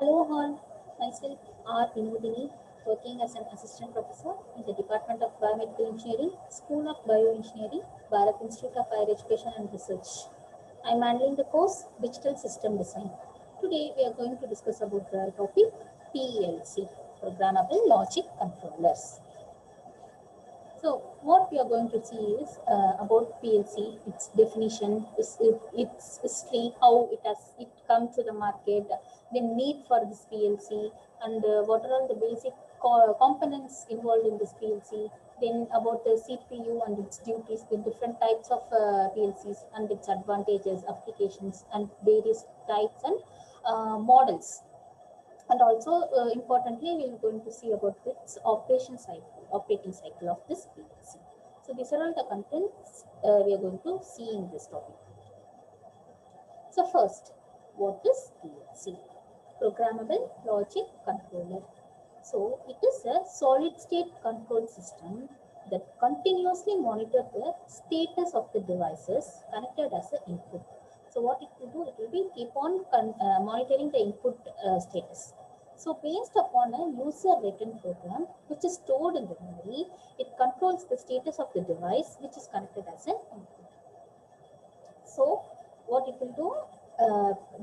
Hello all, myself R. Vinodini, working as an assistant professor in the Department of Biomedical Engineering, School of Bioengineering, Bharat Institute of Higher Education and Research. I am handling the course Digital System Design. Today we are going to discuss about the topic PLC, Programmable Logic Controllers. So what we are going to see is about PLC, its definition, its history, how it come to the market, the need for this PLC, and what are all the basic components involved in this PLC. Then about the CPU and its duties, the different types of PLCs and its advantages, applications, and various types and models. And also importantly, we are going to see about its operating cycle of this PLC. So these are all the contents we are going to see in this topic. So first, what is PLC? Programmable Logic Controller. So it is a solid state control system that continuously monitors the status of the devices connected as an input. So what it will do, it will be keep on monitoring the input status. So based upon a user written program which is stored in the memory, it controls the status of the device which is connected as an input. So what it will do,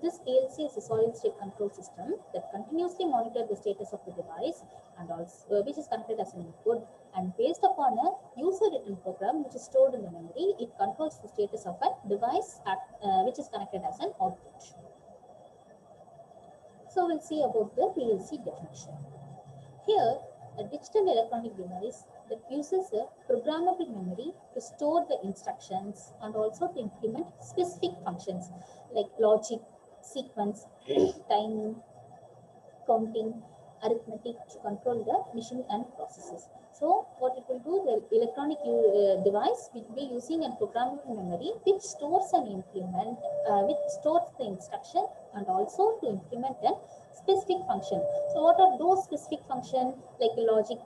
this PLC is a solid state control system that continuously monitors the status of the device and also which is connected as an input, and based upon a user written program which is stored in the memory, it controls the status of a device which is connected as an output. So we'll see about the PLC definition. Here, a digital electronic device that uses a programmable memory to store the instructions and also to implement specific functions like logic, sequence, timing, counting, arithmetic to control the machine and processes. So what it will do, the electronic device will be using a programmable memory which stores an implement, which stores the instruction and also to implement a specific function. So what are those specific functions like logic,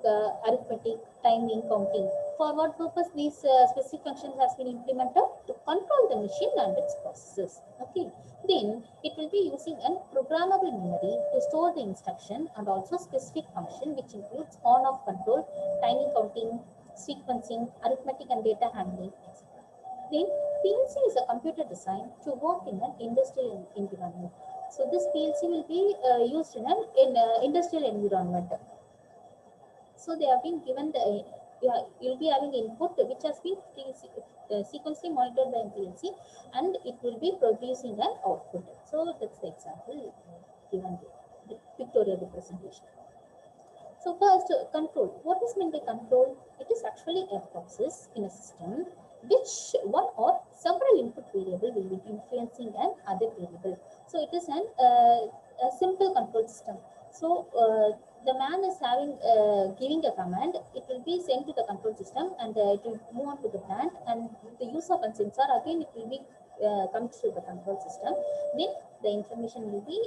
arithmetic, timing, counting? For what purpose these specific functions has been implemented? To control the machine and its processes. Okay. Then it will be using a programmable memory to store the instruction and also specific function which includes on-off control, timing, counting, sequencing, arithmetic and data handling, etc. Then PLC is a computer designed to work in an industrial environment. So this PLC will be used in an industrial environment. So they have been given the you'll be having input which has been sequentially monitored by PLC, and it will be producing an output. So that's the example given here, the pictorial representation. So first, control. What is meant by control? It is actually a process in a system which one or several input variable will be influencing an other variable. So it is a simple control system. So the man is having giving a command. It will be sent to the control system and it will move on to the plant, and the use of a sensor again it will be comes to the control system. Then the information will be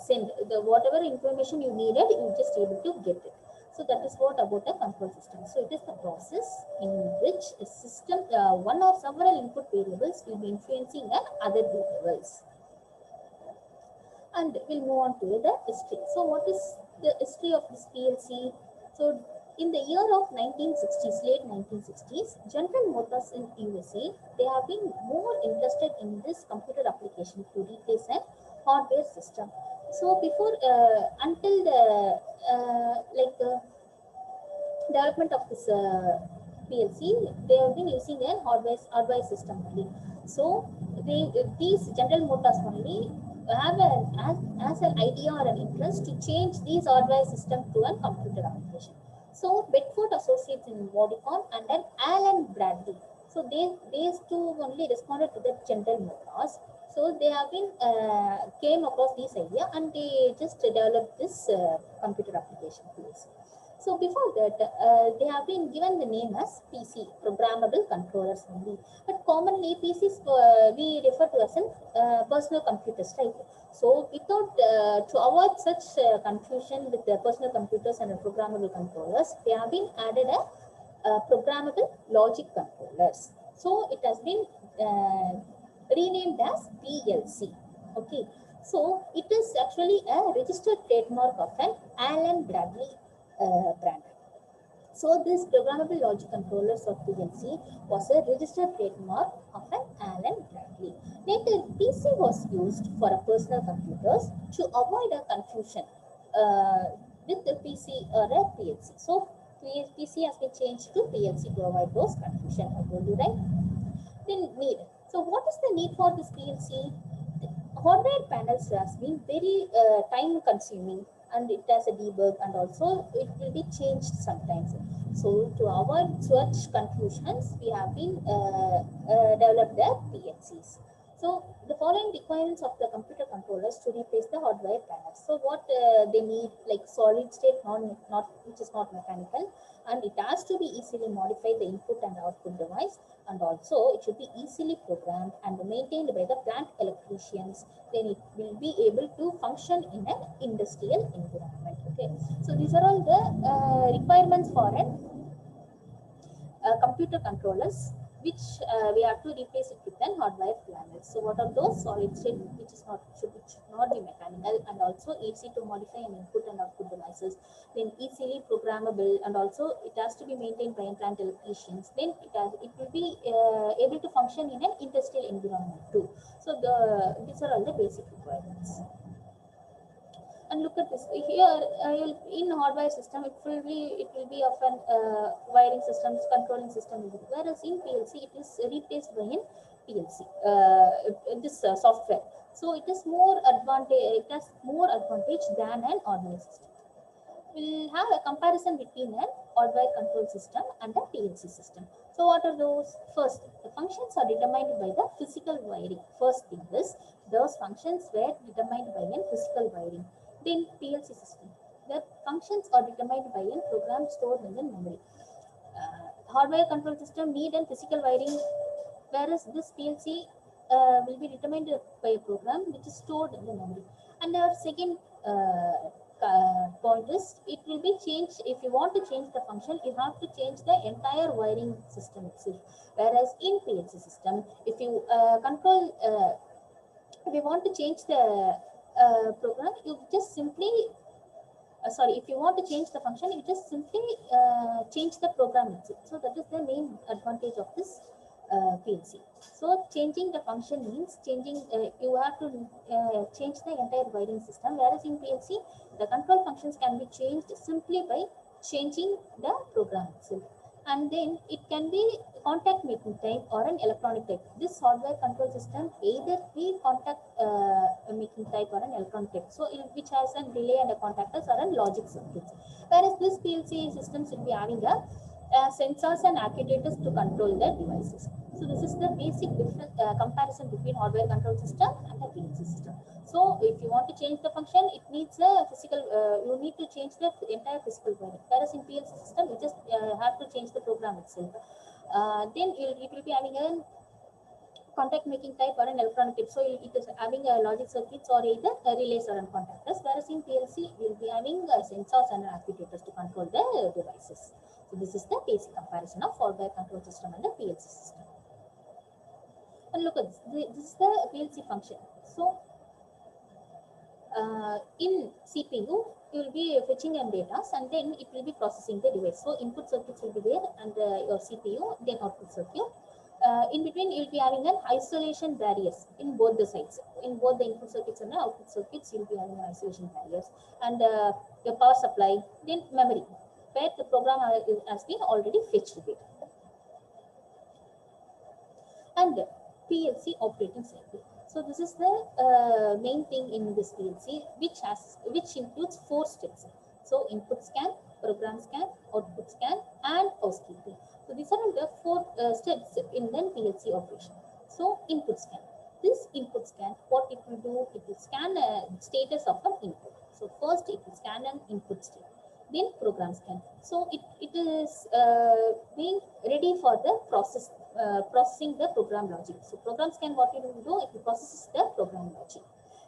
sent. Whatever information you needed, you just able to get it. So that is what about a control system. So it is the process in which a system, one or several input variables will be influencing other variables. And we'll move on to the history. So what is the history of this PLC? So in the year of 1960s, late 1960s, General Motors in USA, they have been more interested in this computer application to replace a hardware system. So before, until the development of this PLC, they have been using a hardware system only. So these General Motors only have as an idea or an interest to change these hardware system to a computer application. So Bedford Associates in Vodicon and then Allen Bradley. So these two only responded to the General Motors. So they have been came across this idea and they just developed this computer application PLC. So before that, they have been given the name as PC, programmable controllers only. But commonly PCs we refer to as personal computers, right? So without to avoid such confusion with the personal computers and the programmable controllers, they have been added a programmable logic controllers. So it has been renamed as PLC. Okay. So it is actually a registered trademark of an Allen Bradley brand. So this programmable logic controllers of PLC was a registered trademark of an Allen Bradley. Later, PC was used for a personal computers to avoid a confusion with the PC or a PLC. So PC has been changed to PLC to avoid those confusion. I told you, right? Then need. So what is the need for this PLC? Hardware panels has been very time consuming, and it has a debug, and also it will be changed sometimes. So to avoid such confusions, we have been developed the PLCs. So the following requirements of the computer controllers to replace the hardware panels. So what they need, like solid state, not which is not mechanical, and it has to be easily modify the input and output device, and also it should be easily programmed and maintained by the plant electricians. Then it will be able to function in an industrial environment. Okay, so these are all the requirements for an computer controllers, which we have to replace it with an hardware panels. So what are those? Solid state, which is not should not be mechanical, and also easy to modify and input and output devices. Then easily programmable, and also it has to be maintained by plant electricians. Then it will be able to function in an industrial environment too. So these are all the basic requirements. And look at this here, in hardware system it will be often wiring systems, controlling system, whereas in PLC it is replaced by an PLC this software. So it is more advantage, it has more advantage than an ordinary system. We'll have a comparison between an hardware control system and a PLC system. So what are those? First, the functions are determined by the physical wiring. First thing is, those functions were determined by a physical wiring. Then PLC system, the functions are determined by a program stored in the memory. Hardware control system need a physical wiring, whereas this PLC will be determined by a program which is stored in the memory. And our second point is, it will be changed. If you want to change the function, you have to change the entire wiring system itself. Whereas in PLC system, if you if you want to change the program, you just simply if you want to change the function, you just simply change the program itself. So that is the main advantage of this PLC. So changing the function means changing, you have to change the entire wiring system, whereas in PLC, the control functions can be changed simply by changing the program itself. And then it can be contact making type or an electronic type. This hardware control system either be contact making type or an electronic type. So which has a relay and a contactors or a logic circuits. Whereas this PLC systems will be having a sensors and actuators to control the devices. So this is the basic comparison between hardware control system and a PLC system. So if you want to change the function, it needs a physical, you need to change the entire physical wiring. Whereas in PLC system, you just have to change the program itself. Then it will be having a contact making type or an electronic type. So it is having a logic circuits or either relays or contactors. Whereas in PLC, we will be having sensors and actuators to control the devices. So this is the basic comparison of hardware control system and the PLC system. And look at this. This is the PLC function. So in CPU, you will be fetching and data, and then it will be processing the device. So input circuits will be there, and your CPU, then output circuit. In between, you will be having an isolation barriers in both the sides. In both the input circuits and the output circuits, you will be having an isolation barriers, and your power supply, then memory, where the program has been already fetched there. And PLC operating cycle. So this is the main thing in this PLC, which includes 4 steps. So input scan, program scan, output scan, and housekeeping. So these are the 4 steps in the PLC operation. So input scan. This input scan, what it will do, it will scan a status of an input. So first it will scan an input state. Then program scan. So it is being ready for the processing the program logic. So program scan, what it will do, it will process the program logic.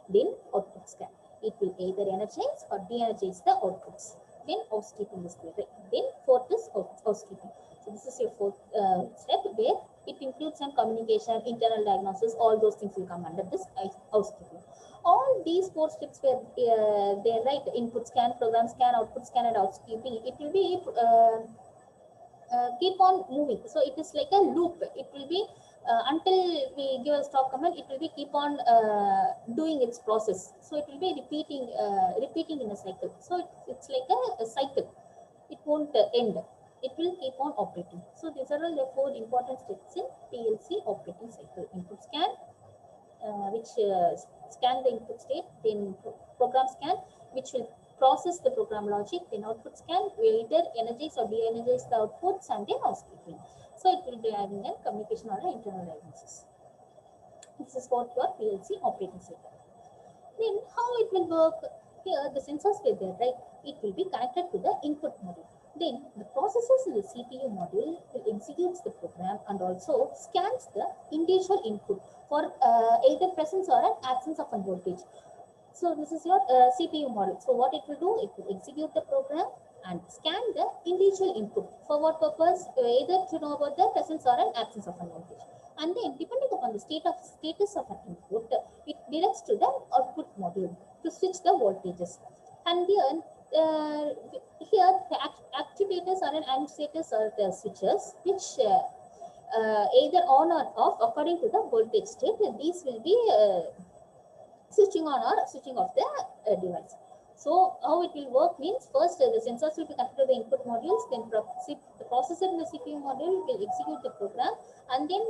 Then output scan. It will either energize or de-energize the outputs. Then housekeeping is there. Then fourth is housekeeping. So this is your fourth step, where it includes some communication, internal diagnosis, all those things will come under this housekeeping. All these four steps were there, right? Input scan, program scan, output scan, and housekeeping. It will be keep on moving. So it is like a loop. It will be until we give a stop command, it will be keep on doing its process. So it will be repeating in a cycle. So it's like a cycle. It won't end. It will keep on operating. So these are all the four important steps in PLC operating cycle. Input scan, which scan the input state, then program scan, which will process the program logic, then output scan will either energize or de-energize the outputs, and then housekeeping. So it will be having a communication or an internal diagnosis. This is what your PLC operating cycle. Then how it will work? Here the sensors were there, right? It will be connected to the input module. Then the processors in the CPU module will execute the program and also scans the individual input for either presence or an absence of a voltage. So this is your CPU module. So what it will do? It will execute the program and scan the individual input. For what purpose? Either to know about the presence or an absence of a voltage. And then depending upon the status of an input, it directs to the output module to switch the voltages. And then here the actuators or an annunciators or the switches, which either on or off according to the voltage state. These will be switching on or switching off the device. So how it will work means, first the sensors will be connected to the input modules, then the processor in the CPU module will execute the program, and then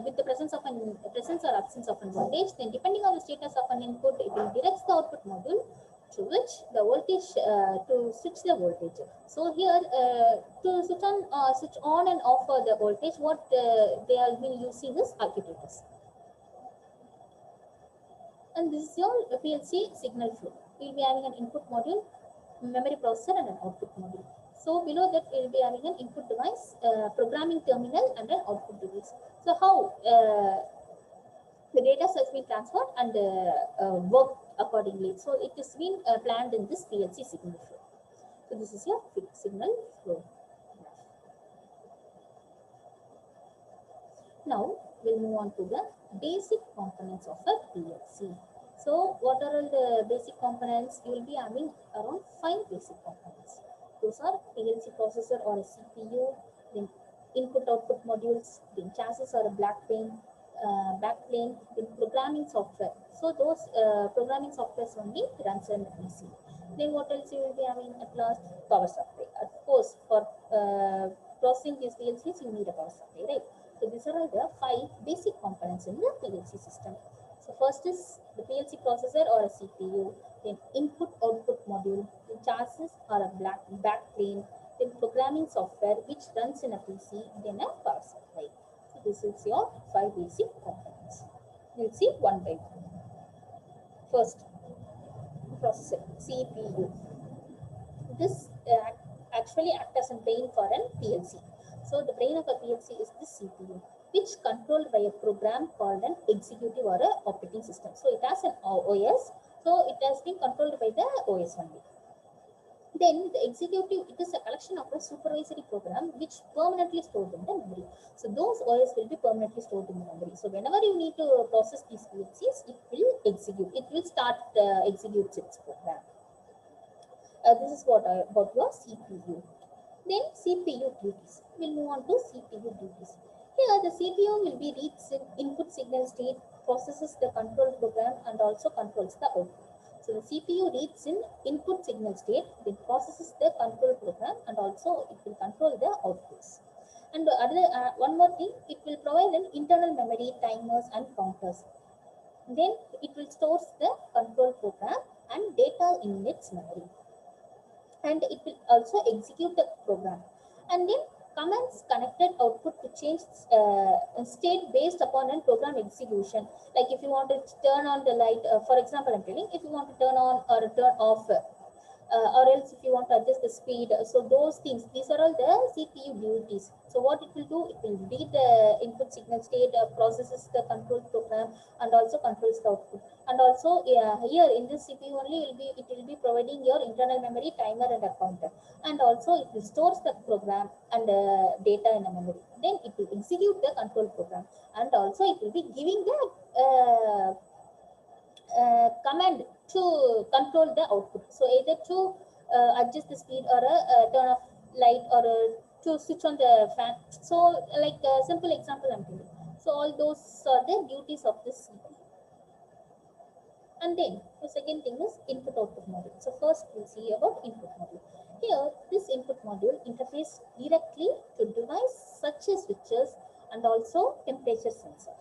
with the presence or absence of an voltage, then depending on the status of an input, it will direct the output module to which the voltage to switch the voltage. So here to switch on and off the voltage, what they have been using is actuators. And this is your PLC signal flow. We will be having an input module, memory processor, and an output module. So below that, we will be having an input device, programming terminal, and an output device. So how the data has been transferred and worked accordingly. So it is been planned in this PLC signal flow. So this is your signal flow. Now we'll move on to the basic components of a PLC. So what are all the basic components? You will be having around 5 basic components. Those are PLC processor or a CPU, then input-output modules, then chassis or a backplane, then programming software. So those programming softwares only runs on the PC. Then what else you will be having at last? Power supply. Of course, for processing these PLCs, you need a power supply, right? So these are all the 5 basic components in the PLC system. So first is the PLC processor or a CPU, then input-output module, then chassis or a backplane, then programming software which runs in a PC, then a power supply. So this is your 5 basic components. We'll see one by one. First, processor, CPU. This actually acts as a brain for a PLC. So the brain of a PLC is the CPU, which controlled by a program called an executive or a operating system. So it has an OS. So it has been controlled by the OS only. Then the executive, it is a collection of a supervisory program which permanently stored in the memory. So those OS will be permanently stored in the memory. So whenever you need to process these PLCs, it will execute. It will start executes its program. This is what about your CPU. Then CPU duties. We'll move on to CPU duties. Here the CPU will be reads input signal state, processes the control program, and also controls the output. So the CPU reads in input signal state, then processes the control program, and also it will control the outputs. And one more thing, it will provide an internal memory, timers, and counters. Then it will store the control program and data in its memory. And it will also execute the program. And then commands connected output to change state based upon a program execution. Like if you want to turn on the light, for example, I'm telling, if you want to turn on or turn off or else if you want to adjust the speed. So those things, these are all the CPU duties. So what it will do, it will read the input signal state, processes the control program, and also controls the output. And also here in this CPU only it will be providing your internal memory, timer, and a counter. And also it will stores the program and data in the memory. Then it will execute the control program, and also it will be giving the command to control the output. So either to adjust the speed, or turn off light, or to switch on the fan. So like a simple example I'm giving. So all those are the duties of this CPU. And then the second thing is input output module. So first we'll see about input module. Here this input module interface directly to device such as switches and also temperature sensor.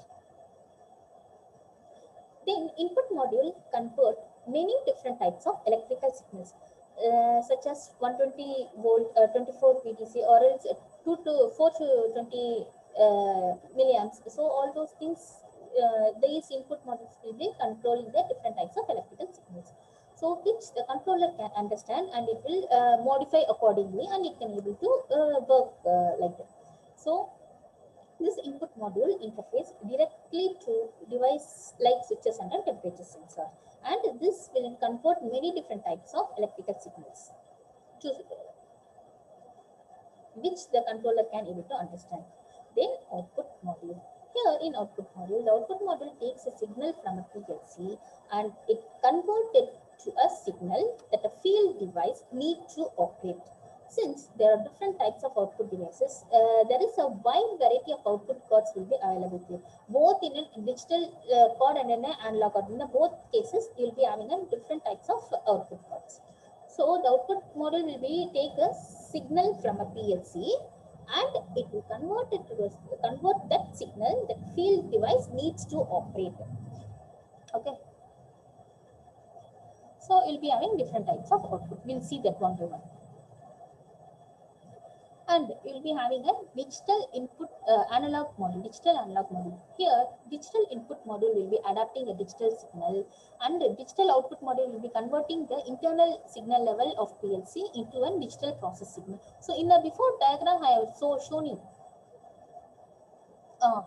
Then input module convert many different types of electrical signals, such as 120 volt, 24 VDC, or else 2 to 4 to 20 milliamps. So all those things, these input modules will be controlling the different types of electrical signals. So which the controller can understand, and it will modify accordingly, and it can able to work like that. So this input module interface directly to device like switches and a temperature sensor, and this will convert many different types of electrical signals to which the controller can able to understand. Then output module. Here in output module, the output module takes a signal from a PLC and it converts it to a signal that a field device need to operate. Since there are different types of output devices, there is a wide variety of output cards will be available here, both in a digital card and in an analog card. In the both cases, you will be having a different types of output cards. So the output module will be take a signal from a PLC and it will convert that signal that field device needs to operate. Okay. So you'll be having different types of output. We'll see that one by one. And you'll be having a digital input analog module, digital analog module. Here, digital input module will be adapting a digital signal, and the digital output module will be converting the internal signal level of PLC into a digital process signal. So in the before diagram, I have shown you.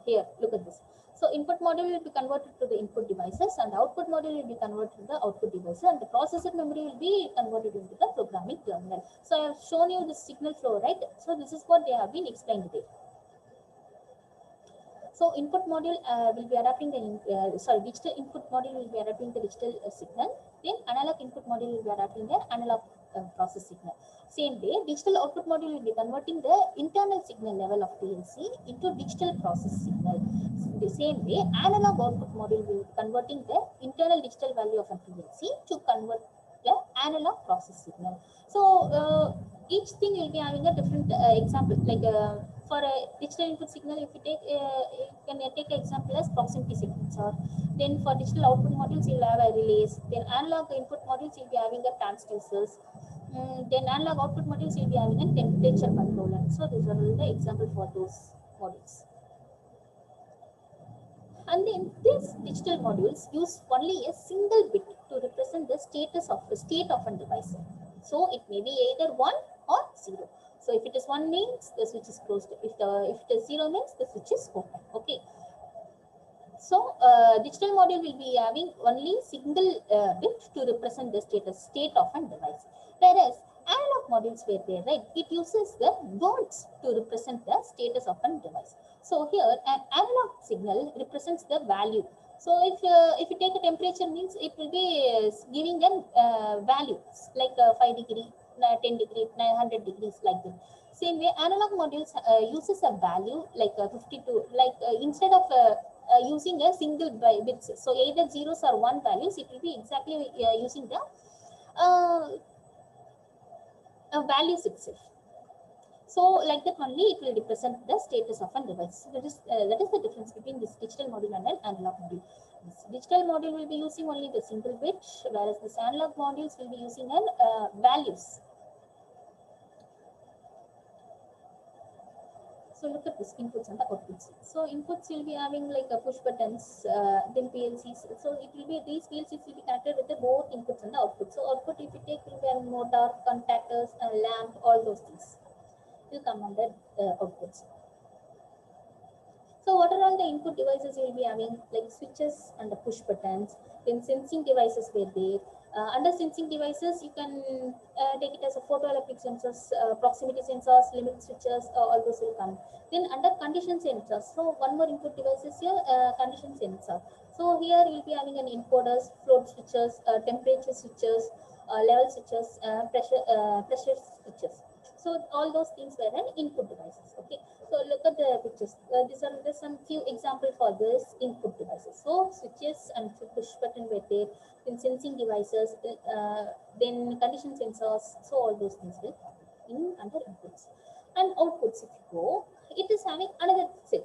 Here, look at this. So input module will be converted to the input devices, and output module will be converted to the output devices, and the processor memory will be converted into the programming terminal. So I have shown you the signal flow, right? So this is what they have been explained there. So input module will be adapting the digital input module will be adapting the digital signal. Then analog input module will be adapting the analog process signal. Same way, digital output module will be converting the internal signal level of PLC into digital process signal. The same way, analog output module will be converting the internal digital value of a PLC to convert the analog process signal. So each thing will be having a different example. Like for a digital input signal, if you take you can take an example as proximity signals. Or then for digital output modules, you'll have a relays. Then analog input modules, you'll be having a transducers. Then analog output modules, you'll be having a temperature controller. So these are all the example for those modules. And then these digital modules use only a single bit to represent the state of a device. So it may be either 1 or 0. So if it is 1 means the switch is closed. If it is 0 means the switch is open. Okay. So digital module will be having only single bit to represent the state of a device. Whereas analog modules were there, right? It uses the dots to represent the status of a device. So here an analog signal represents the value. So if you take a temperature means it will be giving them values like 5 degree, 10 degree, 900 degrees like that. Same way analog modules uses a value like 52, like instead of using a single bits. So either zeros or one values, it will be exactly using the values itself. So like that only it will represent the status of a device. So that is the difference between this digital module and an analog module. This digital module will be using only the single bit, whereas this analog modules will be using an values. So look at this inputs and the outputs. So inputs will be having like a push buttons, then PLCs. So it will be these PLCs will be connected with the both inputs and the outputs. So output if you take will be having motor, contactors, lamp, all those things will come under outputs. So what are all the input devices you will be having, like switches and the push buttons, then sensing devices were there. Under sensing devices, you can take it as a photoelectric sensors, proximity sensors, limit switches, all those will come. Then under condition sensors, so one more input device is your condition sensor. So here you will be having an encoders, float switches, temperature switches, level switches, pressure switches. So all those things were an input devices. Okay. So look at the pictures. These are there's some few examples for this input devices. So switches and push button were there. Then sensing devices, then condition sensors. So all those things will in under inputs. And outputs, if you go, it is having another set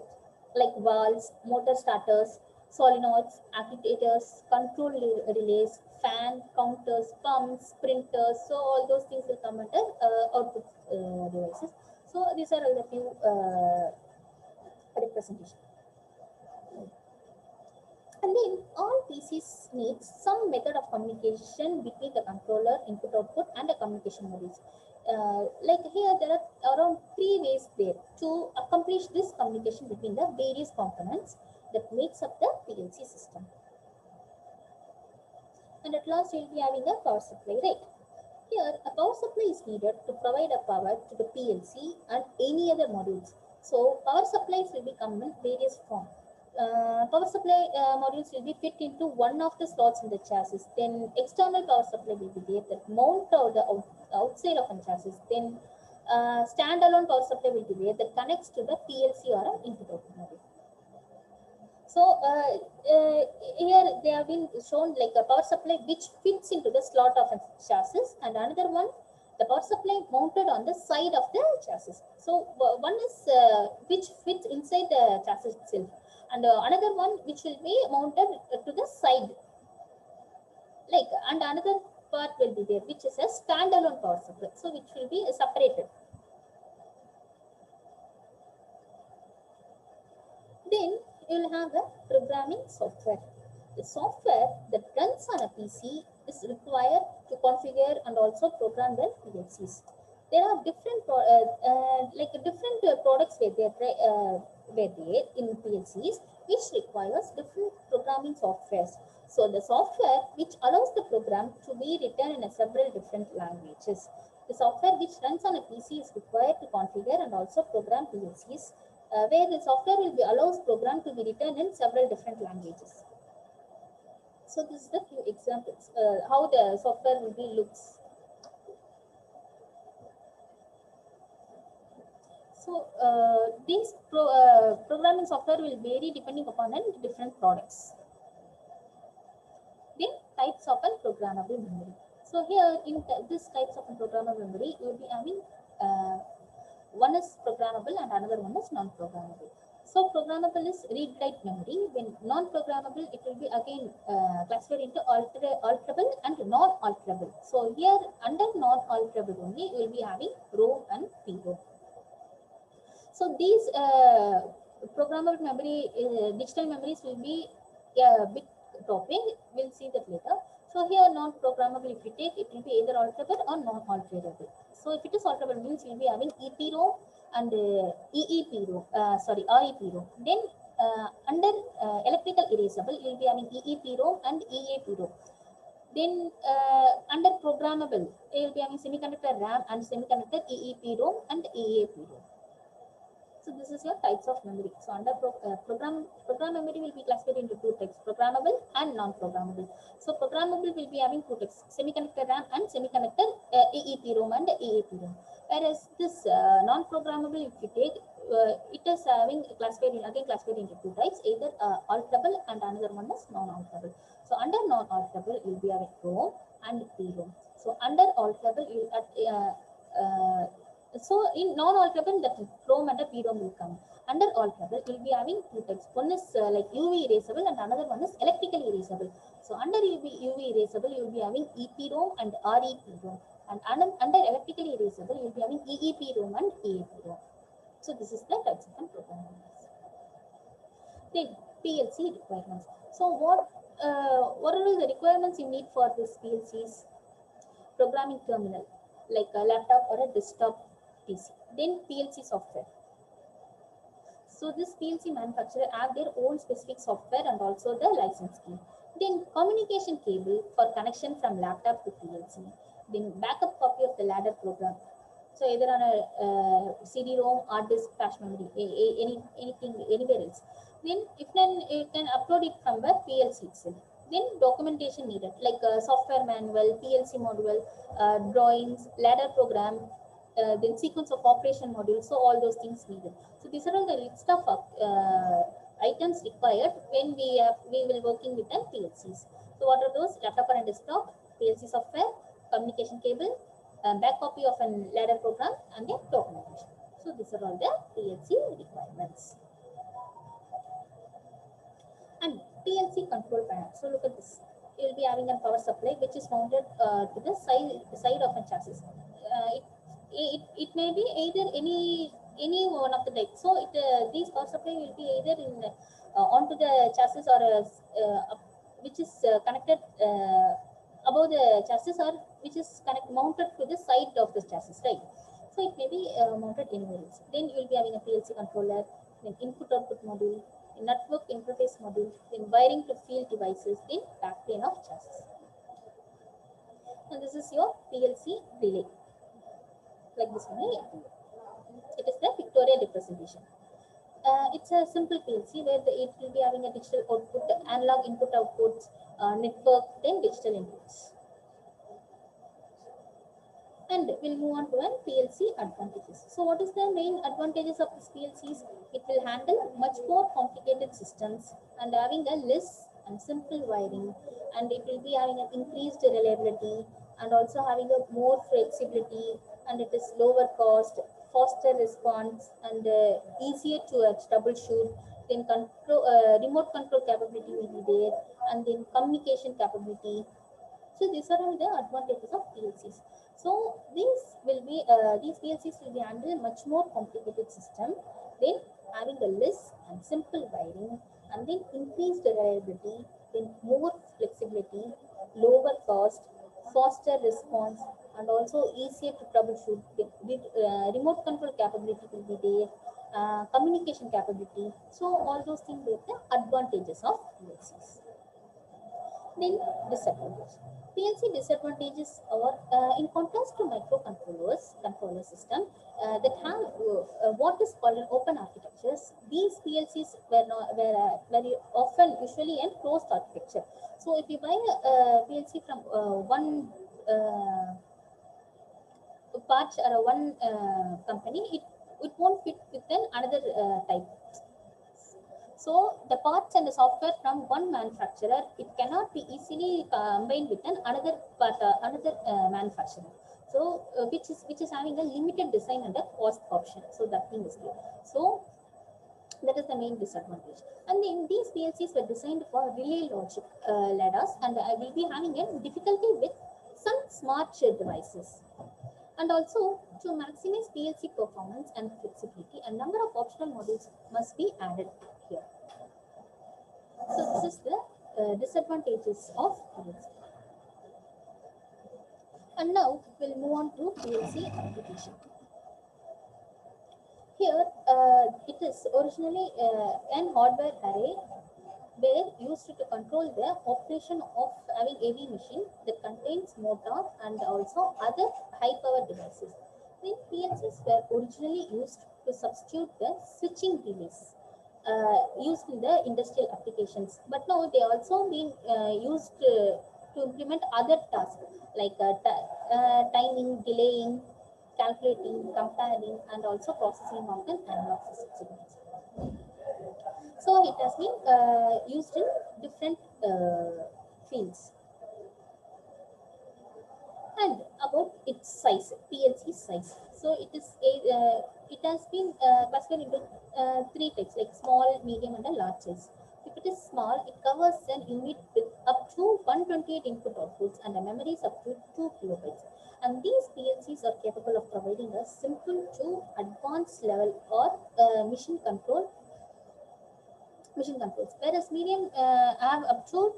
like valves, motor starters, solenoids, actuators, control relays, fan, counters, pumps, printers. So all those things will come under output devices. So these are all the few representation. And then all PCs need some method of communication between the controller, input output, and the communication modules. Like here, there are around 3 ways there to accomplish this communication between the various components that makes up the PLC system. And at last, you'll be having a power supply, right? Here, a power supply is needed to provide a power to the PLC and any other modules. So, power supplies will be come in various forms. Power supply modules will be fit into one of the slots in the chassis. Then, external power supply will be there that mount the outside of a chassis. Then, standalone power supply will be there that connects to the PLC or an input-output module. So here they have been shown like a power supply which fits into the slot of a chassis, and another one, the power supply mounted on the side of the chassis. So one is which fits inside the chassis itself, and another one which will be mounted to the side, like, and another part will be there which is a standalone power supply, so which will be separated. Then you will have a programming software. The software that runs on a PC is required to configure and also program the PLCs. There are different products where there in PLCs which requires different programming softwares. So the software which allows the program to be written in several different languages. The software which runs on a PC is required to configure and also program PLCs, where the software will be allows program to be written in several different languages. So this is the few examples how the software will be looks. So these programming software will vary depending upon the different products. Then types of a programmable memory. So here in this types of a programmable memory, you will be having one is programmable and another one is non-programmable. So programmable is read-write memory. When non-programmable, it will be again classified into alterable and non-alterable. So here under non-alterable only, you will be having ROM and PROM. So these programmable memory, digital memories will be a big topic. We'll see that later. So here non-programmable, if you take, it will be either alterable or non-alterable. So if it is alterable means you will be having EPROM and EEPROM, REPROM. Then under electrical erasable, you will be having EEPROM and EAPROM. Then under programmable, you will be having semiconductor RAM and semiconductor EEPROM and EAPROM. So this is your types of memory. So under program memory will be classified into 2 types, programmable and non-programmable. So programmable will be having 2 types, semiconductor RAM and semiconductor EEPROM and EAPROM. Whereas this non-programmable, if you take, it is having classified into 2 types, either alterable and another one is non-alterable. So under non-alterable, you will be having ROM and PROM. So under alterable, you so in non-alterable, that ROM and PROM will come. Under alterable, you will be having 2 types. One is like UV erasable and another one is electrically erasable. So under UV erasable, you will be having EPROM and REPROM. And under electrically erasable, you will be having EEPROM and EAPROM. So this is the types of programming languages. Then PLC requirements. So what are the requirements you need for this PLCs? Programming terminal, like a laptop or a desktop PC. Then PLC software. So this PLC manufacturer have their own specific software and also the license key. Then communication cable for connection from laptop to PLC. Then backup copy of the ladder program. So either on a CD-ROM, hard disk, flash memory, anything, anywhere else. Then if then you can upload it from the PLC itself. Then documentation needed, like software manual, PLC module, drawings, ladder program, then sequence of operation modules. So all those things needed. So these are all the list of items required when we will working with the PLCs. So what are those? Laptop and desktop, PLC software, communication cable, back copy of a ladder program, and then documentation. So these are all the PLC requirements. And PLC control panel. So look at this. You will be having a power supply which is mounted to the side of a chassis. It may be either any one of the type. So these power supply will be either in onto the chassis or which is connected above the chassis, or which is mounted to the side of the chassis, right? So it may be mounted anywhere else. Then you will be having a PLC controller, then input-output module, network interface module, then wiring to field devices, then backplane of chassis. And this is your PLC relay, like this one. It is the pictorial representation. It's a simple PLC where it will be having a digital output, analog input outputs, network, then digital inputs. And we'll move on to an PLC advantages. So what is the main advantages of this PLCs? It will handle much more complicated systems and having a less and simple wiring, and it will be having an increased reliability and also having a more flexibility, and it is lower cost, faster response, and easier to troubleshoot. Then remote control capability will be there, and then communication capability. So these are all the advantages of PLCs. So these PLCs will be handling much more complicated system, then having a less and simple wiring, and then increased reliability, then more flexibility, lower cost, faster response, and also easier to troubleshoot. Remote control capability will be there, communication capability. So all those things are the advantages of PLCs. Then disadvantage. PLC disadvantages are, in contrast to microcontrollers, controller system that have what is called an open architectures. These PLCs were very often usually in closed architecture. So if you buy a PLC from one part or one company, it won't fit with another type. So the parts and the software from one manufacturer, it cannot be easily combined with another manufacturer. So which is having a limited design and a cost option. So that thing is there. So that is the main disadvantage. And then these PLCs were designed for relay logic ladders, and will be having a difficulty with some smart devices. And also, to maximize PLC performance and flexibility, a number of optional modules must be added here. So this is the disadvantages of PLC. And now we'll move on to PLC application. Here, it is originally an hardware array were used to control the operation of having heavy machine that contains motor and also other high power devices. Then PLCs were originally used to substitute the switching relays used in the industrial applications, but now they also been used to implement other tasks like timing, delaying, calculating, comparing, and also processing of an analog signals. So it has been used in different fields. And about its size, PLC size. So it has been classified into three types, like small, medium, and a large size. If it is small, it covers an unit with up to 128 input outputs and a memories up to 2 kilobytes. And these PLCs are capable of providing a simple to advanced level or mission controls, whereas medium have up to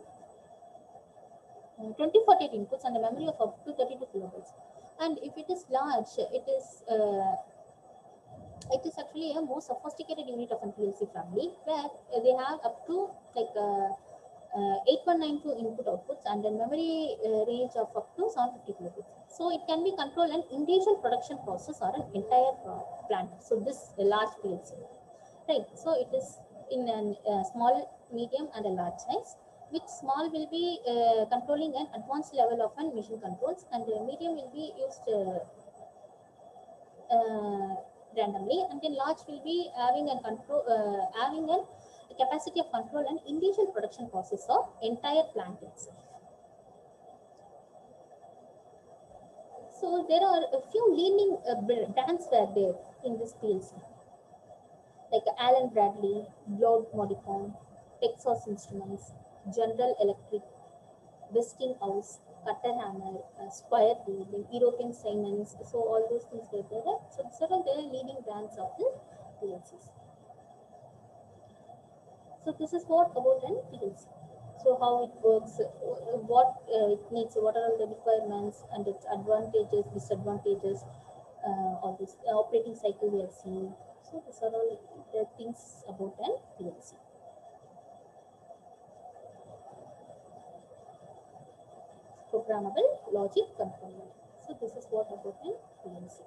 2048 inputs and a memory of up to 32 kilobytes. And if it is large, it is actually a more sophisticated unit of an PLC family, where they have up to like 8192 input outputs and a memory range of up to 750 kilobytes. So it can be control an individual production process or an entire plant. So this large PLC, right? So it is in a small, medium, and a large size. Which small will be controlling an advanced level of an mission controls, and the medium will be used randomly, and then large will be having a control, having a capacity of control and individual production process of entire plant itself. So there are a few leading brands were there in this PLC, like Allen Bradley, Globe Modicon, Texas Instruments, General Electric, Westinghouse, Cutter Hammer, Squire Wheel, European Siemens. So all those things were there. So these are all the leading brands of the PLCs. So this is what about an PLC. So how it works, what it needs, what are all the requirements and its advantages, disadvantages, all this operating cycle we have seen. So these are all the things about an PLC. Programmable logic controller. So this is what about an PLC.